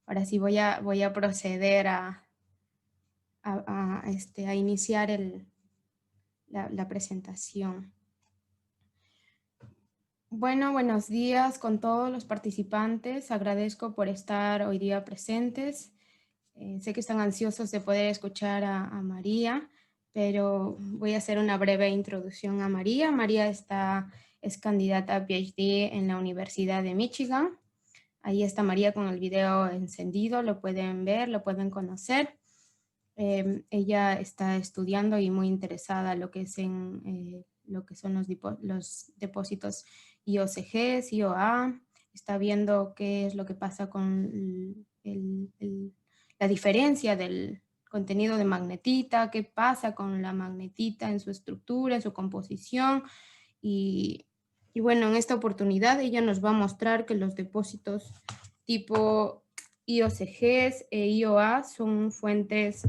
Ahora sí voy a proceder a iniciar la presentación. Bueno, buenos días con todos los participantes. Agradezco por estar hoy día presentes. Sé que están ansiosos de poder escuchar a María, pero voy a hacer una breve introducción a María. María es candidata a PhD en la Universidad de Michigan. Ahí está María con el video encendido, lo pueden ver, lo pueden conocer. Ella está estudiando y muy interesada en lo que son los depósitos IOCG, IOA. Está viendo qué es lo que pasa con la diferencia del contenido de magnetita, qué pasa con la magnetita en su estructura, en su composición. Y bueno, en esta oportunidad ella nos va a mostrar que los depósitos tipo IOCGs e IOA son fuentes,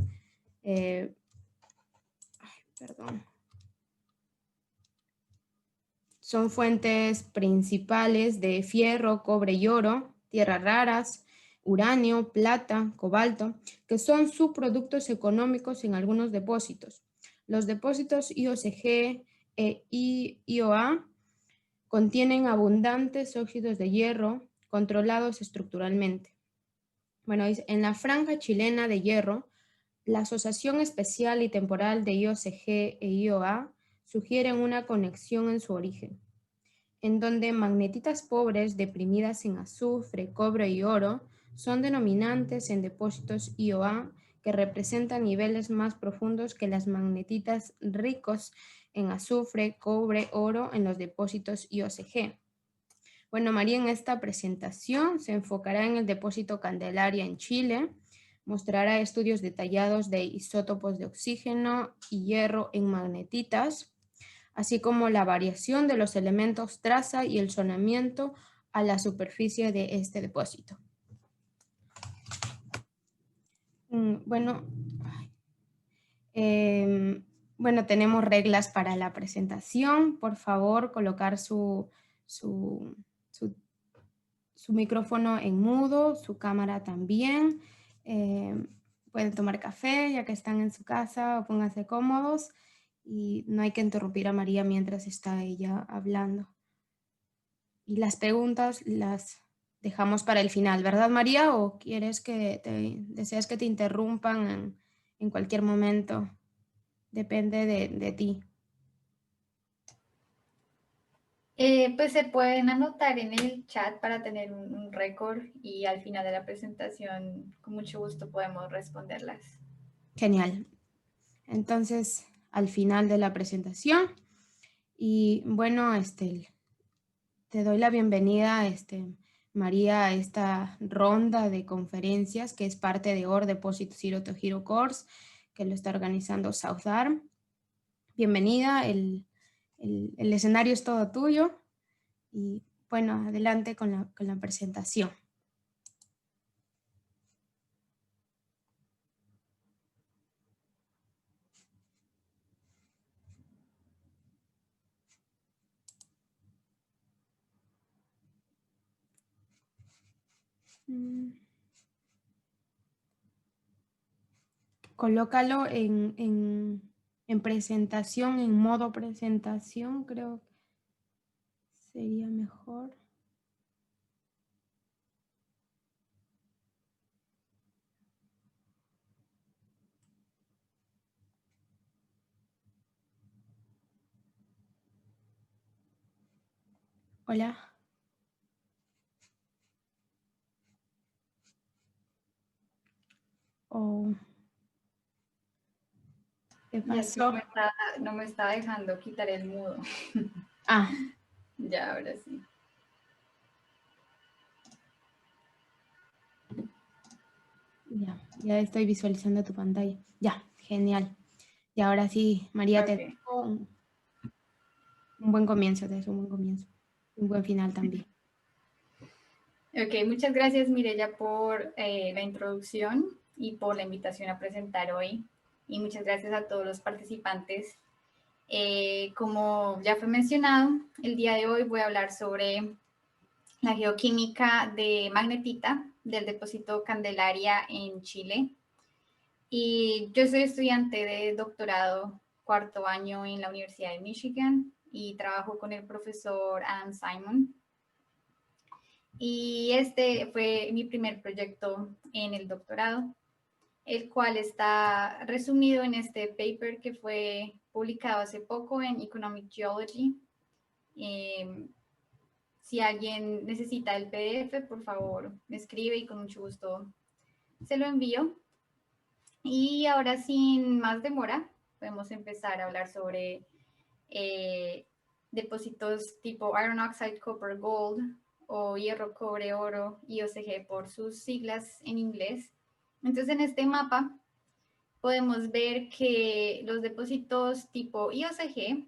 son fuentes principales de fierro, cobre y oro, tierras raras, uranio, plata, cobalto, que son subproductos económicos en algunos depósitos. Los depósitos IOCG e IOA contienen abundantes óxidos de hierro controlados estructuralmente. Bueno, en la franja chilena de hierro, la asociación especial y temporal de IOCG e IOA sugieren una conexión en su origen, en donde magnetitas pobres deprimidas en azufre, cobre y oro son denominantes en depósitos IOA que representan niveles más profundos que las magnetitas ricos en azufre, cobre, oro en los depósitos IOCG. Bueno, María en esta presentación se enfocará en el depósito Candelaria en Chile, mostrará estudios detallados de isótopos de oxígeno y hierro en magnetitas, así como la variación de los elementos traza y el sonamiento a la superficie de este depósito. Bueno, tenemos reglas para la presentación. Por favor, colocar su micrófono en mudo, su cámara también. Pueden tomar café ya que están en su casa o pónganse cómodos y no hay que interrumpir a María mientras está ella hablando. Y las preguntas las dejamos para el final, ¿verdad, María? ¿O deseas que te interrumpan en cualquier momento? Depende de ti. Pues se pueden anotar en el chat para tener un récord y al final de la presentación con mucho gusto podemos responderlas. Genial. Entonces, al final de la presentación, y bueno, te doy la bienvenida, María, a esta ronda de conferencias que es parte de OR Deposit Zero to Hero Course, que lo está organizando SouthArm. Bienvenida, el escenario es todo tuyo y bueno, adelante con la presentación. Colócalo en presentación, en modo presentación, creo que sería mejor. Hola. Oh. ¿Qué pasó? No me está dejando quitar el mudo. Ah. Ya, ahora sí. Ya estoy visualizando tu pantalla. Ya, genial. Y ahora sí, María, Okay. te dejo un buen comienzo, un buen final también. Ok, muchas gracias Mireya por la introducción y por la invitación a presentar hoy. Y muchas gracias a todos los participantes. Como ya fue mencionado, el día de hoy voy a hablar sobre la geoquímica de magnetita del depósito Candelaria en Chile. Y yo soy estudiante de doctorado cuarto año en la Universidad de Michigan y trabajo con el profesor Adam Simon. Y este fue mi primer proyecto en el doctorado, el cual está resumido en este paper que fue publicado hace poco en Economic Geology. Si alguien necesita el PDF, por favor, me escribe y con mucho gusto se lo envío. Y ahora, sin más demora, podemos empezar a hablar sobre depósitos tipo Iron Oxide, Copper, Gold, o hierro, cobre, oro, IOCG por sus siglas en inglés. Entonces, en este mapa podemos ver que los depósitos tipo IOCG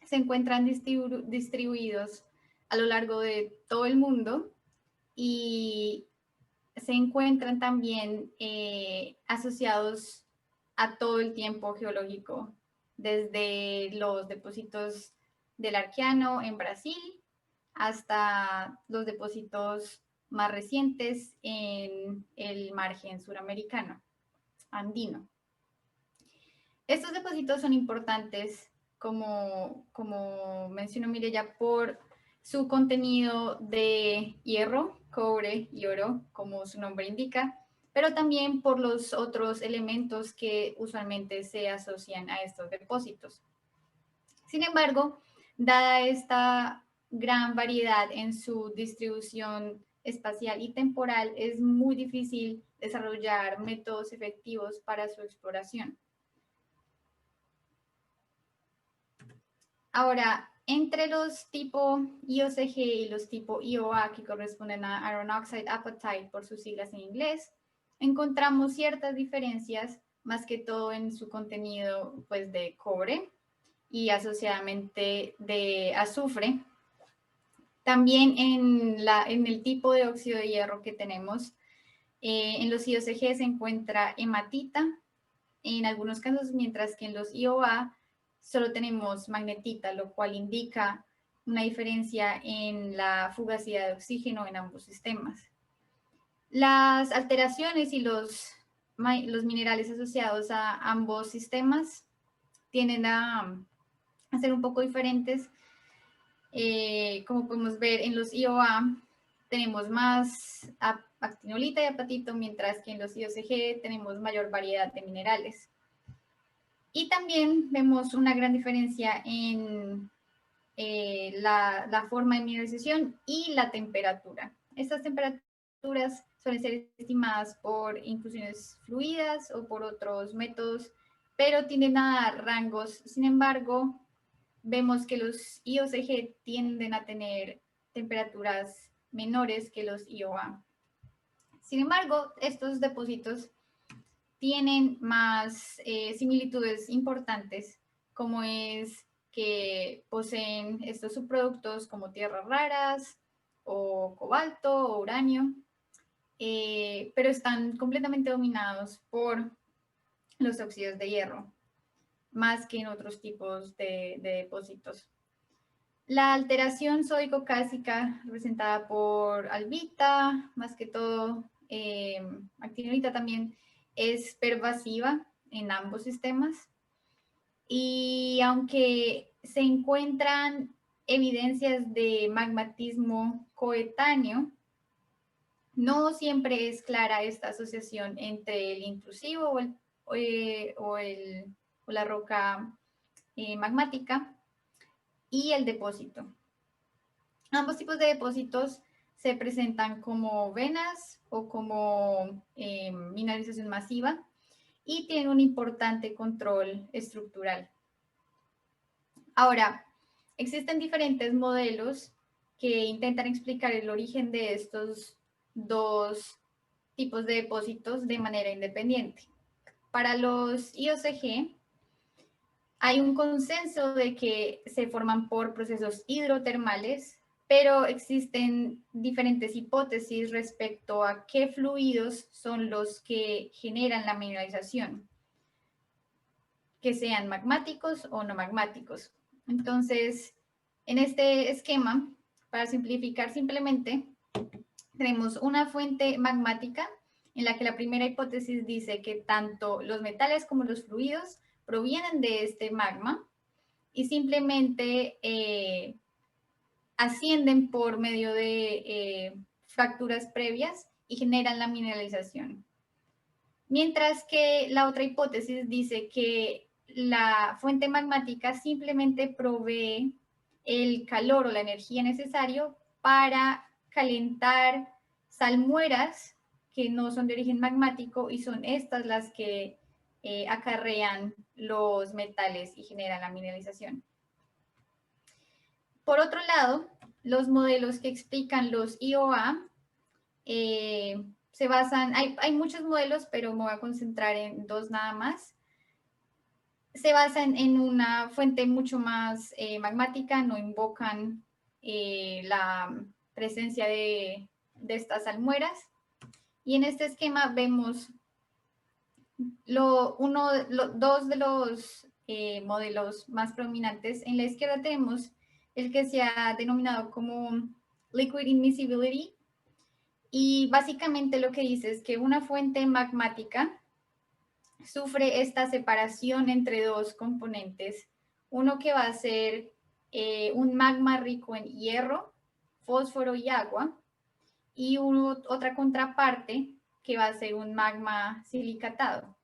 se encuentran distribuidos a lo largo de todo el mundo y se encuentran también asociados a todo el tiempo geológico, desde los depósitos del Arqueano en Brasil hasta los depósitos más recientes en el margen suramericano, andino. Estos depósitos son importantes, como mencionó Mireya, por su contenido de hierro, cobre y oro, como su nombre indica, pero también por los otros elementos que usualmente se asocian a estos depósitos. Sin embargo, dada esta gran variedad en su distribución espacial y temporal, es muy difícil desarrollar métodos efectivos para su exploración. Ahora, entre los tipo IOCG y los tipo IOA, que corresponden a Iron Oxide Apatite por sus siglas en inglés, encontramos ciertas diferencias, más que todo en su contenido pues, de cobre y asociadamente de azufre. También en el tipo de óxido de hierro que tenemos, en los IOCG se encuentra hematita, en algunos casos, mientras que en los IOA solo tenemos magnetita, lo cual indica una diferencia en la fugacidad de oxígeno en ambos sistemas. Las alteraciones y los minerales asociados a ambos sistemas tienden a ser un poco diferentes. Como podemos ver en los IOA tenemos más actinolita y apatito, mientras que en los IOCG tenemos mayor variedad de minerales. Y también vemos una gran diferencia en la forma de mineralización y la temperatura. Estas temperaturas suelen ser estimadas por inclusiones fluidas o por otros métodos, pero tienden a dar rangos. Sin embargo, vemos que los IOCG tienden a tener temperaturas menores que los IOA. Sin embargo, estos depósitos tienen más similitudes importantes, como es que poseen estos subproductos como tierras raras o cobalto o uranio, pero están completamente dominados por los óxidos de hierro, más que en otros tipos de depósitos. La alteración sódico-cásica representada por albita, más que todo actinolita también, es pervasiva en ambos sistemas. Y aunque se encuentran evidencias de magmatismo coetáneo, no siempre es clara esta asociación entre el intrusivo o la roca magmática y el depósito. Ambos tipos de depósitos se presentan como venas o como mineralización masiva y tienen un importante control estructural. Ahora, existen diferentes modelos que intentan explicar el origen de estos dos tipos de depósitos de manera independiente. Para los IOCG, hay un consenso de que se forman por procesos hidrotermales, pero existen diferentes hipótesis respecto a qué fluidos son los que generan la mineralización, que sean magmáticos o no magmáticos. Entonces, en este esquema, para simplificar simplemente, tenemos una fuente magmática en la que la primera hipótesis dice que tanto los metales como los fluidos provienen de este magma y simplemente ascienden por medio de fracturas previas y generan la mineralización. Mientras que la otra hipótesis dice que la fuente magmática simplemente provee el calor o la energía necesario para calentar salmueras que no son de origen magmático y son estas las que acarrean los metales y generan la mineralización. Por otro lado, los modelos que explican los IOA se basan, hay muchos modelos, pero me voy a concentrar en dos nada más. Se basan en una fuente mucho más magmática, no invocan la presencia de estas salmueras. Y en este esquema vemos dos de los modelos más prominentes. En la izquierda tenemos el que se ha denominado como Liquid Immiscibility. Y básicamente lo que dice es que una fuente magmática sufre esta separación entre dos componentes. Uno que va a ser un magma rico en hierro, fósforo y agua. Y otra contraparte que va a ser un magma silicatado.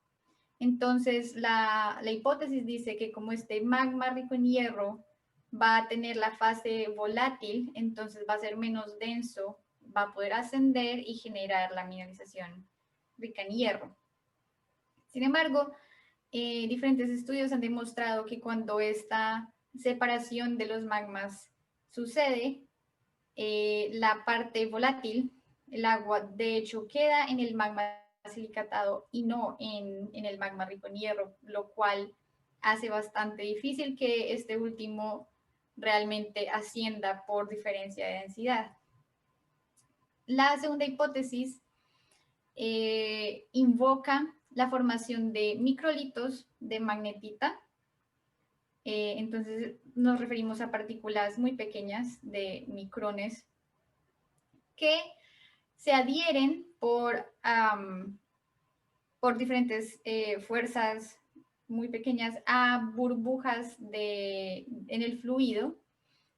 Entonces, la hipótesis dice que como este magma rico en hierro va a tener la fase volátil, entonces va a ser menos denso, va a poder ascender y generar la mineralización rica en hierro. Sin embargo, diferentes estudios han demostrado que cuando esta separación de los magmas sucede, la parte volátil, el agua, de hecho, queda en el magma silicatado y no en el magma rico en hierro, lo cual hace bastante difícil que este último realmente ascienda por diferencia de densidad. La segunda hipótesis invoca la formación de microlitos de magnetita. Entonces nos referimos a partículas muy pequeñas de micrones que se adhieren por diferentes fuerzas muy pequeñas a burbujas en el fluido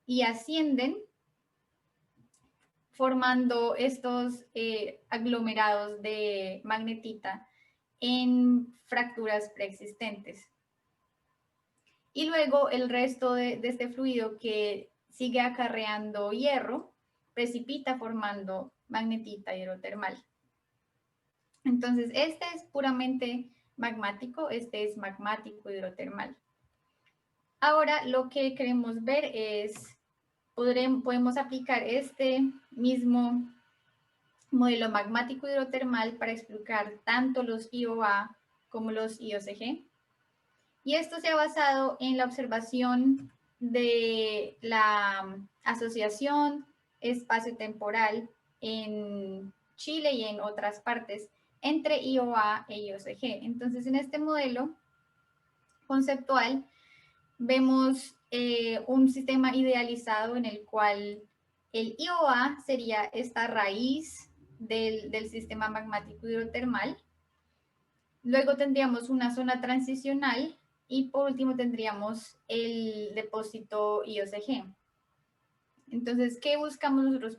y ascienden formando estos aglomerados de magnetita en fracturas preexistentes. Y luego el resto de este fluido que sigue acarreando hierro precipita formando magnetita hidrotermal. Entonces, este es puramente magmático, este es magmático hidrotermal. Ahora lo que queremos ver es, podemos aplicar este mismo modelo magmático hidrotermal para explicar tanto los IOA como los IOCG. Y esto se ha basado en la observación de la asociación espacio-temporal en Chile y en otras partes entre IOA e IOCG. Entonces, en este modelo conceptual vemos un sistema idealizado en el cual el IOA sería esta raíz del sistema magmático hidrotermal. Luego tendríamos una zona transicional y por último tendríamos el depósito IOCG. Entonces, ¿qué buscamos nosotros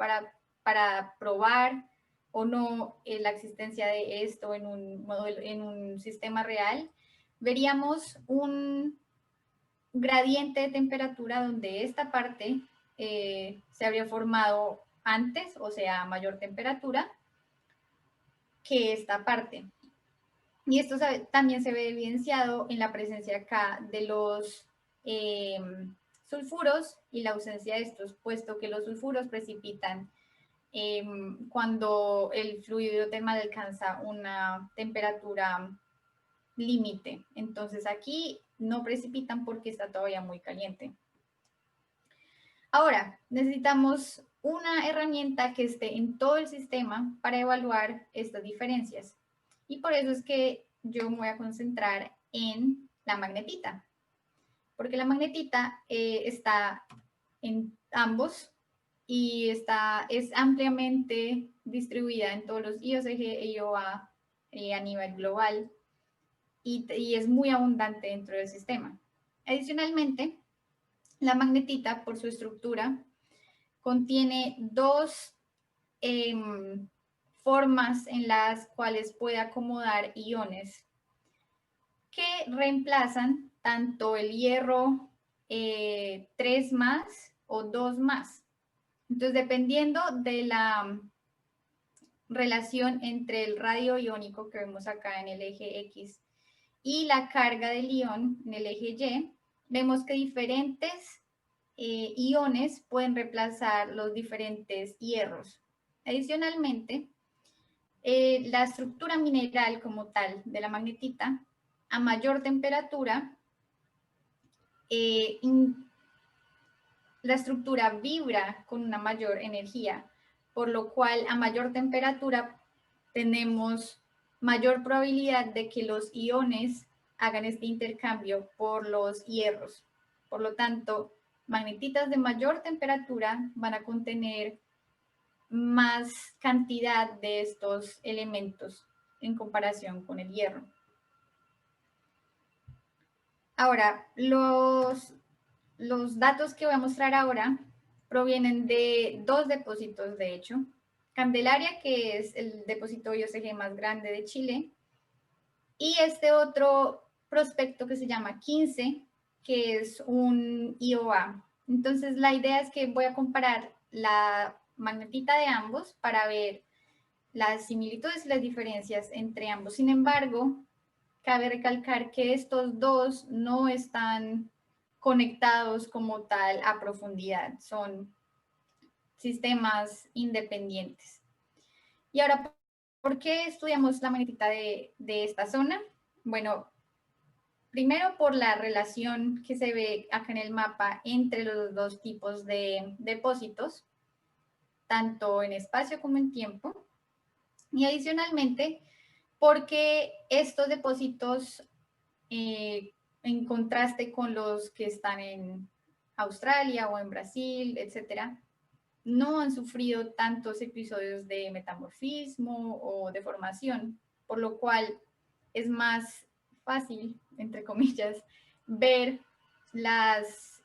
para probar o no la existencia de esto en un sistema real? Veríamos un gradiente de temperatura donde esta parte se habría formado antes, o sea, a mayor temperatura que esta parte. Y esto también se ve evidenciado en la presencia acá de los sulfuros y la ausencia de estos, puesto que los sulfuros precipitan cuando el fluido hidrotermal alcanza una temperatura límite. Entonces aquí no precipitan porque está todavía muy caliente. Ahora, necesitamos una herramienta que esté en todo el sistema para evaluar estas diferencias. Y por eso es que yo me voy a concentrar en la magnetita. Porque la magnetita está en ambos y es ampliamente distribuida en todos los IOCG e IOA a nivel global y es muy abundante dentro del sistema. Adicionalmente, la magnetita, por su estructura, contiene dos formas en las cuales puede acomodar iones que reemplazan tanto el hierro 3 más o 2 más. Entonces, dependiendo de la relación entre el radio iónico que vemos acá en el eje X y la carga del ion en el eje Y, vemos que diferentes iones pueden reemplazar los diferentes hierros. Adicionalmente, la estructura mineral como tal de la magnetita, a mayor temperatura, la estructura vibra con una mayor energía, por lo cual a mayor temperatura tenemos mayor probabilidad de que los iones hagan este intercambio por los hierros. Por lo tanto, magnetitas de mayor temperatura van a contener más cantidad de estos elementos en comparación con el hierro. Ahora, los datos que voy a mostrar ahora provienen de dos depósitos, de hecho. Candelaria, que es el depósito IOCG más grande de Chile, y este otro prospecto que se llama 15, que es un IOA. Entonces, la idea es que voy a comparar la magnetita de ambos para ver las similitudes y las diferencias entre ambos. Sin embargo, cabe recalcar que estos dos no están conectados como tal a profundidad, son sistemas independientes. Y ahora, ¿por qué estudiamos la magnetita de esta zona? Bueno, primero por la relación que se ve acá en el mapa entre los dos tipos de depósitos, tanto en espacio como en tiempo. Y adicionalmente, porque estos depósitos, en contraste con los que están en Australia o en Brasil, etcétera, no han sufrido tantos episodios de metamorfismo o deformación, por lo cual es más fácil, entre comillas, ver las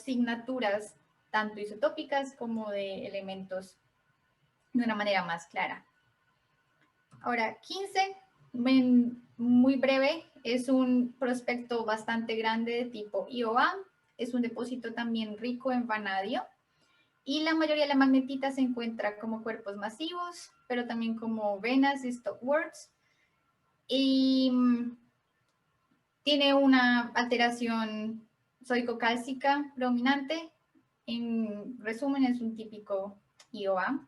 signaturas tanto isotópicas como de elementos de una manera más clara. Ahora, 15, muy breve, es un prospecto bastante grande de tipo IOA, es un depósito también rico en vanadio, y la mayoría de la magnetita se encuentra como cuerpos masivos, pero también como venas y stopworks, y tiene una alteración sódico-cálcica predominante. En resumen, es un típico IOA.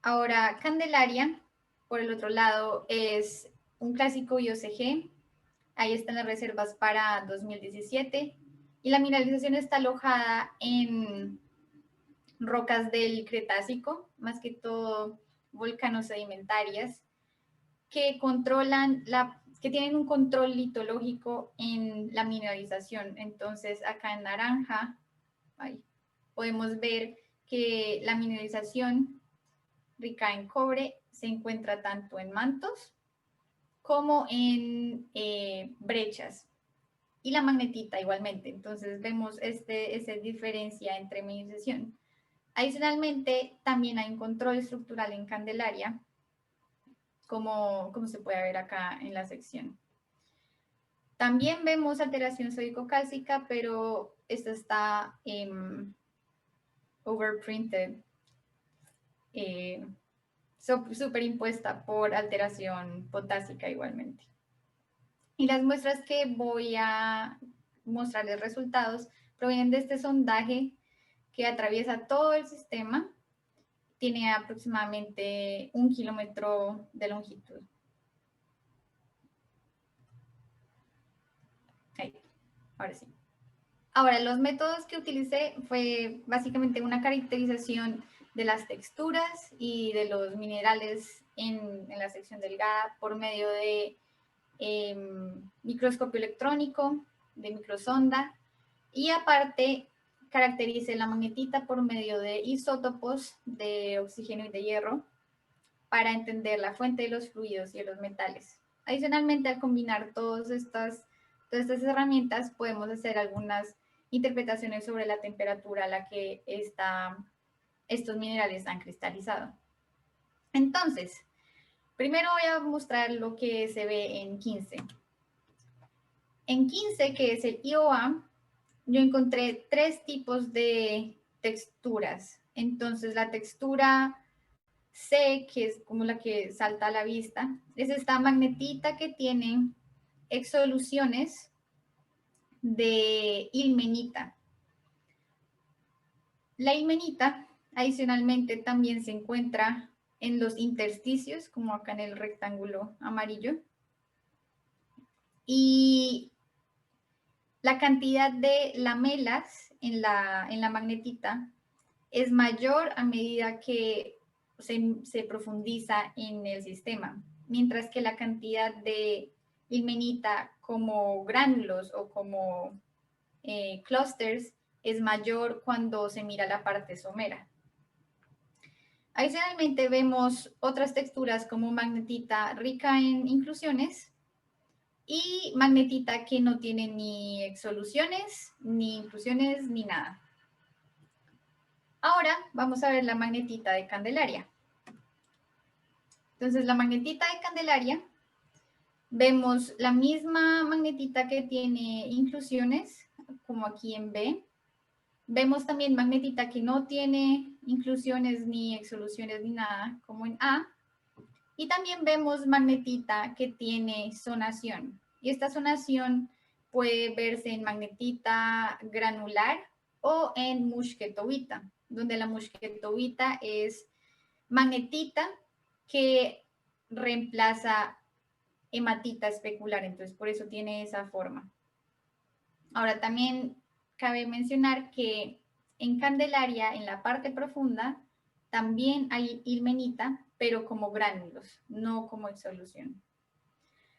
Ahora, Candelaria, por el otro lado, es un clásico IOCG. Ahí están las reservas para 2017. Y la mineralización está alojada en rocas del Cretácico, más que todo volcanos sedimentarias, que tienen un control litológico en la mineralización. Entonces, acá en naranja, podemos ver que la mineralización rica en cobre se encuentra tanto en mantos como en brechas, y la magnetita igualmente. Entonces vemos esa diferencia entre mineralización. Adicionalmente, también hay un control estructural en Candelaria, como se puede ver acá en la sección. También vemos alteración sódico-cálcica, pero esta está overprinted, superimpuesta por alteración potásica igualmente. Y las muestras que voy a mostrarles resultados provienen de este sondaje que atraviesa todo el sistema. Tiene aproximadamente 1 kilómetro de longitud. Ahí, ahora sí. Ahora, los métodos que utilicé fue básicamente una caracterización de las texturas y de los minerales en la sección delgada por medio de microscopio electrónico, de microsonda, y aparte caracterice la magnetita por medio de isótopos de oxígeno y de hierro para entender la fuente de los fluidos y de los metales. Adicionalmente, al combinar todas estas herramientas, podemos hacer algunas interpretaciones sobre la temperatura a la que estos minerales han cristalizado. Entonces, primero voy a mostrar lo que se ve en 15. En 15, que es el IOA, yo encontré 3 tipos de texturas. Entonces, la textura C, que es como la que salta a la vista, es esta magnetita que tiene exsoluciones de ilmenita. La ilmenita, adicionalmente, también se encuentra en los intersticios, como acá en el rectángulo amarillo. Y la cantidad de lamelas en la magnetita es mayor a medida que se profundiza en el sistema, mientras que la cantidad de ilmenita como gránulos o como clusters es mayor cuando se mira la parte somera. Adicionalmente vemos otras texturas como magnetita rica en inclusiones y magnetita que no tiene ni exsoluciones, ni inclusiones, ni nada. Ahora vamos a ver la magnetita de Candelaria. Entonces, la magnetita de Candelaria, vemos la misma magnetita que tiene inclusiones, como aquí en B. Vemos también magnetita que no tiene inclusiones ni exsoluciones ni nada, como en A. Y también vemos magnetita que tiene zonación. Y esta zonación puede verse en magnetita granular o en muschietovita, donde la muschietovita es magnetita que reemplaza hematita especular, entonces por eso tiene esa forma. Ahora también cabe mencionar que en Candelaria, en la parte profunda, también hay ilmenita, pero como gránulos, no como en solución.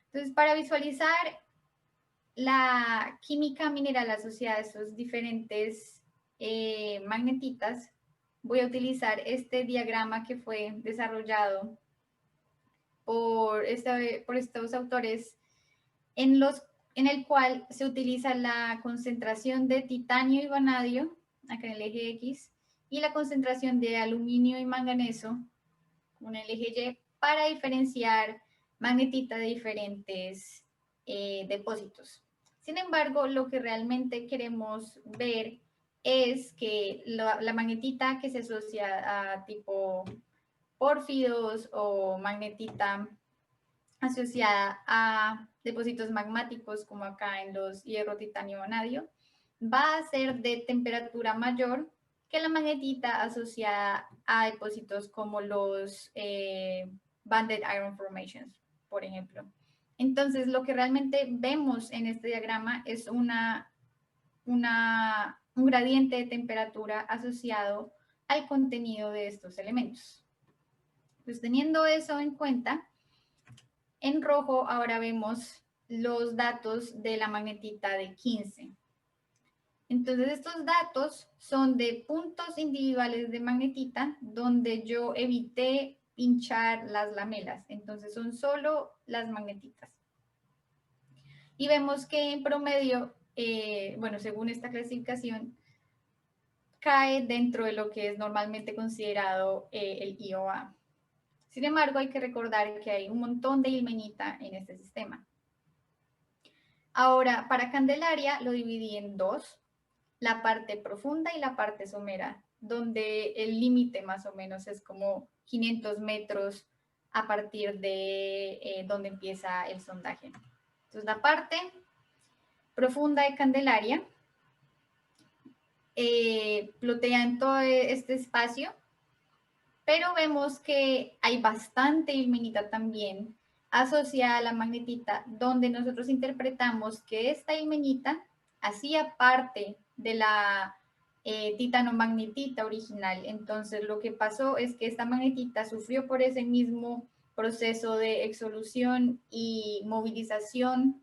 Entonces, para visualizar la química mineral asociada a estos diferentes magnetitas, voy a utilizar este diagrama que fue desarrollado por estos autores, en el cual se utiliza la concentración de titanio y vanadio, acá en el eje X, y la concentración de aluminio y manganeso, en el eje Y, para diferenciar magnetita de diferentes depósitos. Sin embargo, lo que realmente queremos ver es que la magnetita que se asocia a tipo pórfidos o magnetita asociada a depósitos magmáticos, como acá en los hierro, titanio, vanadio, va a ser de temperatura mayor que la magnetita asociada a depósitos como los banded iron formations, por ejemplo. Entonces, lo que realmente vemos en este diagrama es un gradiente de temperatura asociado al contenido de estos elementos. Pues teniendo eso en cuenta, en rojo ahora vemos los datos de la magnetita de 15. Entonces estos datos son de puntos individuales de magnetita donde yo evité pinchar las lamelas. Entonces son solo las magnetitas. Y vemos que en promedio, bueno, según esta clasificación, cae dentro de lo que es normalmente considerado el IOA. Sin embargo, hay que recordar que hay un montón de ilmenita en este sistema. Ahora, para Candelaria lo dividí en dos, la parte profunda y la parte somera, donde el límite más o menos es como 500 metros a partir de donde empieza el sondaje. Entonces, la parte profunda de Candelaria plotea en todo este espacio, pero vemos que hay bastante ilmenita también asociada a la magnetita, donde nosotros interpretamos que esta ilmenita hacía parte de la titanomagnetita original. Entonces, lo que pasó es que esta magnetita sufrió por ese mismo proceso de exsolución y movilización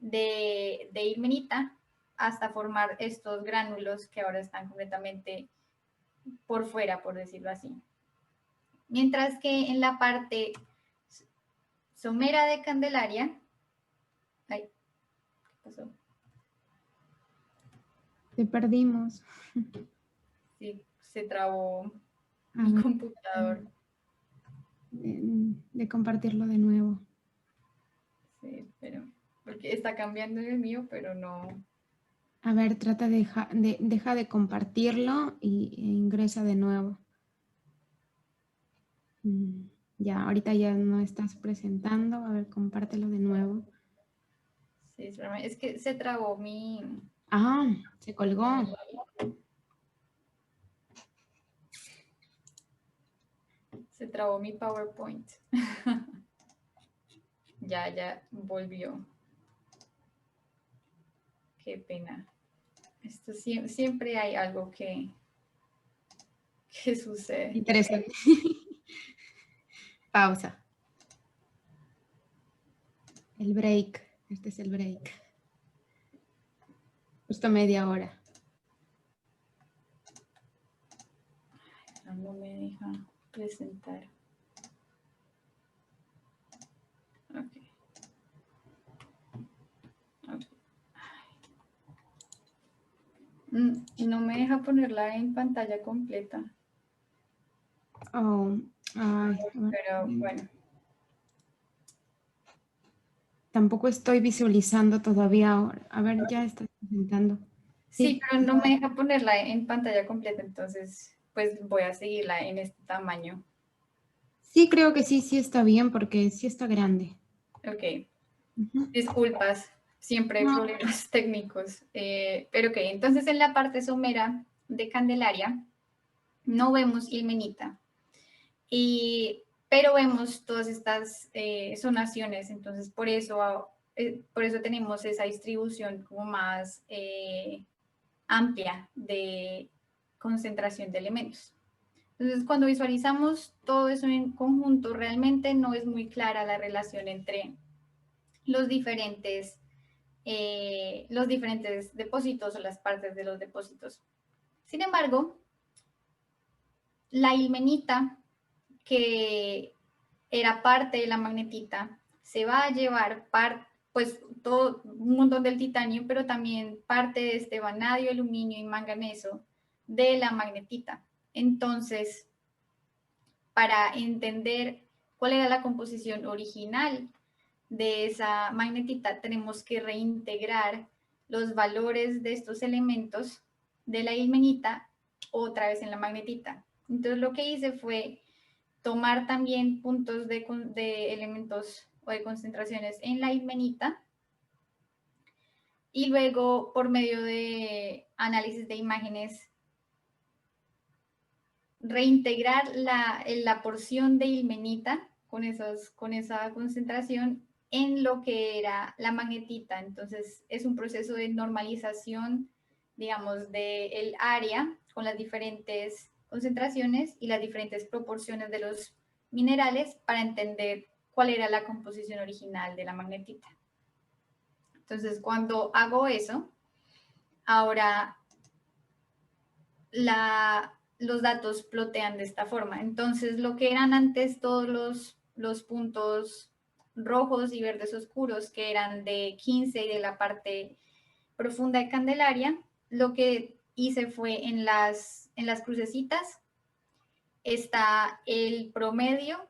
de ilmenita hasta formar estos gránulos que ahora están completamente por fuera, por decirlo así. Mientras que en la parte somera de Candelaria, ay, ¿qué pasó? Te perdimos. Sí, se trabó A mi ver, computador. de compartirlo de nuevo. Sí, pero porque está cambiando el mío, pero no. A ver, trata de deja de compartirlo e ingresa de nuevo. Ya, ahorita ya no estás presentando. A ver, compártelo de nuevo. Sí, es que se trabó mi. Ah, se colgó. Se trabó mi PowerPoint. Ya volvió. Qué pena. Esto siempre hay algo que sucede. Interesante. Pausa. El break. Este es el break. Justo media hora. No me deja presentar. Okay. No me deja ponerla en pantalla completa. Oh, ay, pero bueno. Tampoco estoy visualizando todavía ahora. A ver, ya estás presentando. Sí, pero no me deja ponerla en pantalla completa, entonces pues voy a seguirla en este tamaño. Sí, creo que sí está bien porque sí está grande. Ok. Disculpas, siempre hay problemas técnicos. Pero ok, entonces en la parte somera de Candelaria no vemos ilmenita, pero vemos todas estas zonaciones, entonces por eso tenemos esa distribución como más amplia de concentración de elementos. Entonces, cuando visualizamos todo eso en conjunto, realmente no es muy clara la relación entre los diferentes depósitos o las partes de los depósitos. Sin embargo, la ilmenita, que era parte de la magnetita, se va a llevar pues todo un montón del titanio, pero también parte de este vanadio, aluminio y manganeso de la magnetita. Entonces, para entender cuál era la composición original de esa magnetita, tenemos que reintegrar los valores de estos elementos de la ilmenita otra vez en la magnetita. Entonces lo que hice fue tomar también puntos de elementos o de concentraciones en la ilmenita y luego por medio de análisis de imágenes reintegrar la porción de ilmenita con esa concentración en lo que era la magnetita. Entonces, es un proceso de normalización, digamos, del área con las diferentes concentraciones y las diferentes proporciones de los minerales para entender cuál era la composición original de la magnetita. Entonces, cuando hago eso, ahora los datos plotean de esta forma. Entonces, lo que eran antes todos los puntos rojos y verdes oscuros, que eran de 15 y de la parte profunda de Candelaria, lo que hice fue en las crucecitas está el promedio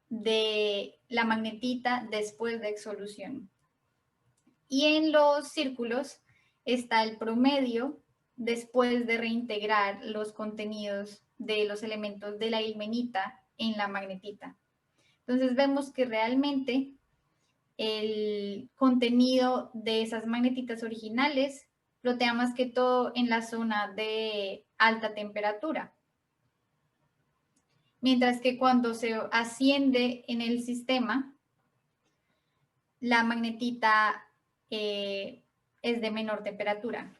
de la magnetita después de exsolución. Y en los círculos está el promedio después de reintegrar los contenidos de los elementos de la ilmenita en la magnetita. Entonces vemos que realmente el contenido de esas magnetitas originales flotea más que todo en la zona de alta temperatura. Mientras que cuando se asciende en el sistema, la magnetita es de menor temperatura.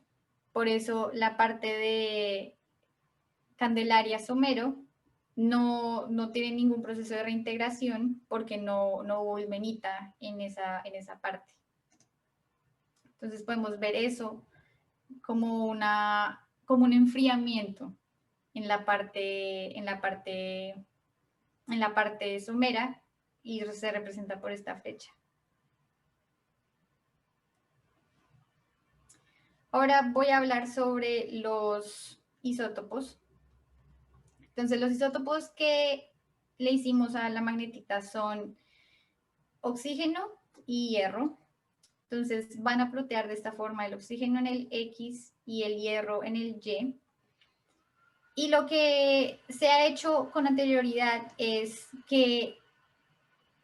Por eso la parte de Candelaria Somero no tiene ningún proceso de reintegración porque no hubo ilmenita en esa parte. Entonces podemos ver eso como un enfriamiento en la parte somera y se representa por esta flecha. Ahora voy a hablar sobre los isótopos. Entonces, los isótopos que le hicimos a la magnetita son oxígeno y hierro. Entonces, van a plotear de esta forma el oxígeno en el X y el hierro en el Y. Y lo que se ha hecho con anterioridad es que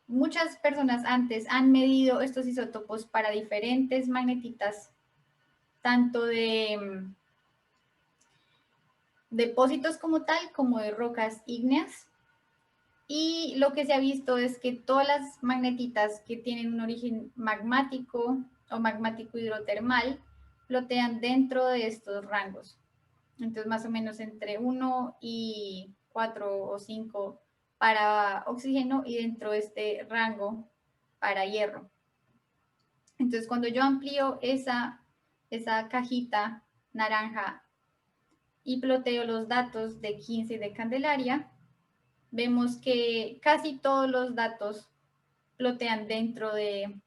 muchas personas antes han medido estos isótopos para diferentes magnetitas, tanto de depósitos como tal, como de rocas ígneas. Y lo que se ha visto es que todas las magnetitas que tienen un origen magmático o magmático hidrotermal flotean dentro de estos rangos. Entonces, más o menos entre 1 y 4 o 5 para oxígeno y dentro de este rango para hierro. Entonces, cuando yo amplío esa cajita naranja y ploteo los datos de 15 y de Candelaria, vemos que casi todos los datos plotean dentro de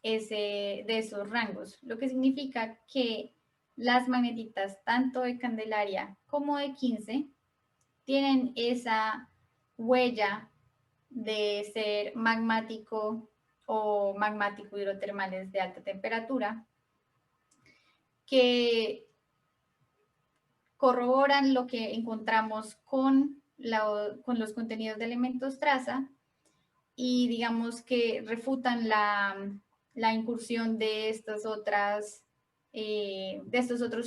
esos rangos, lo que significa que las magnetitas tanto de Candelaria como de 15 tienen esa huella de ser magmático o magmático hidrotermales de alta temperatura que corroboran lo que encontramos con los contenidos de elementos traza y digamos que refutan la incursión de estos otros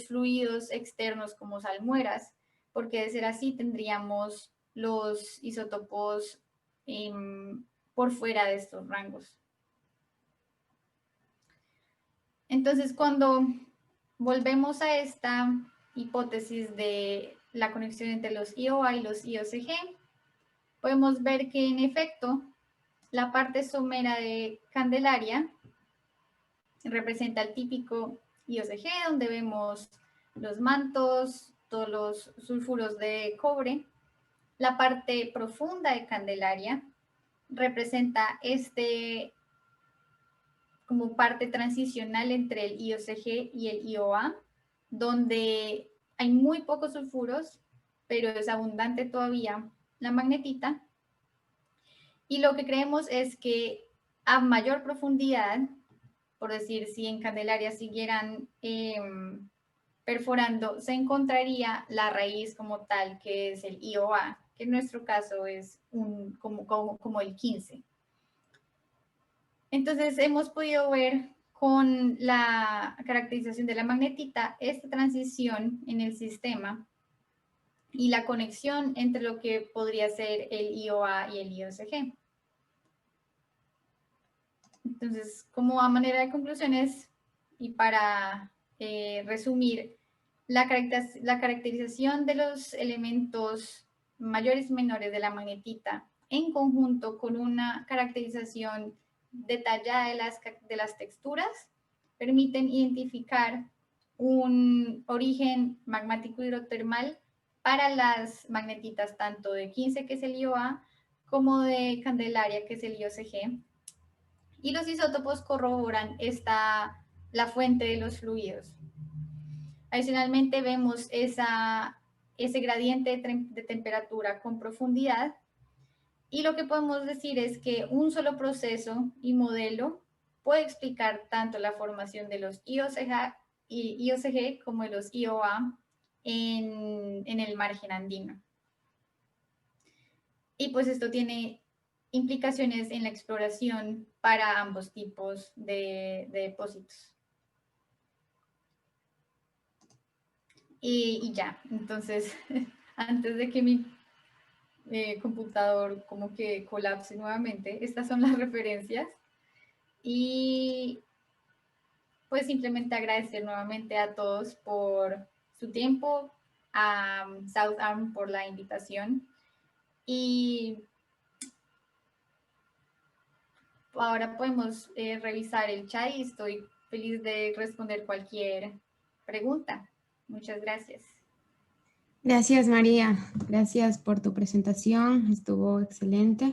fluidos externos como salmueras, porque de ser así tendríamos los isótopos por fuera de estos rangos. Entonces, cuando volvemos a esta hipótesis de la conexión entre los IOA y los IOCG, podemos ver que en efecto la parte somera de Candelaria representa el típico IOCG, donde vemos los mantos, todos los sulfuros de cobre. La parte profunda de Candelaria representa como parte transicional entre el IOCG y el IOA, donde hay muy pocos sulfuros, pero es abundante todavía la magnetita. Y lo que creemos es que a mayor profundidad, por decir, si en Candelaria siguieran perforando, se encontraría la raíz como tal, que es el IOA, que en nuestro caso es como el 15. Entonces hemos podido ver con la caracterización de la magnetita esta transición en el sistema y la conexión entre lo que podría ser el IOA y el IOCG. Entonces, como a manera de conclusiones y para resumir, la caracterización de los elementos mayores y menores de la magnetita en conjunto con una caracterización detallada de las texturas permiten identificar un origen magmático hidrotermal para las magnetitas tanto de 15, que es el IOA, como de Candelaria, que es el IOCG. Y los isótopos corroboran la fuente de los fluidos. Adicionalmente vemos ese gradiente de temperatura con profundidad y lo que podemos decir es que un solo proceso y modelo puede explicar tanto la formación de los IOCG como de los IOA en el margen andino. Y pues esto tiene implicaciones en la exploración para ambos tipos de depósitos. Y ya, entonces, antes de que mi computador como que colapse nuevamente, estas son las referencias. Y pues simplemente agradecer nuevamente a todos por su tiempo, a South Arm por la invitación. Y ahora podemos revisar el chat y estoy feliz de responder cualquier pregunta. Muchas gracias. Gracias, María. Gracias por tu presentación. Estuvo excelente.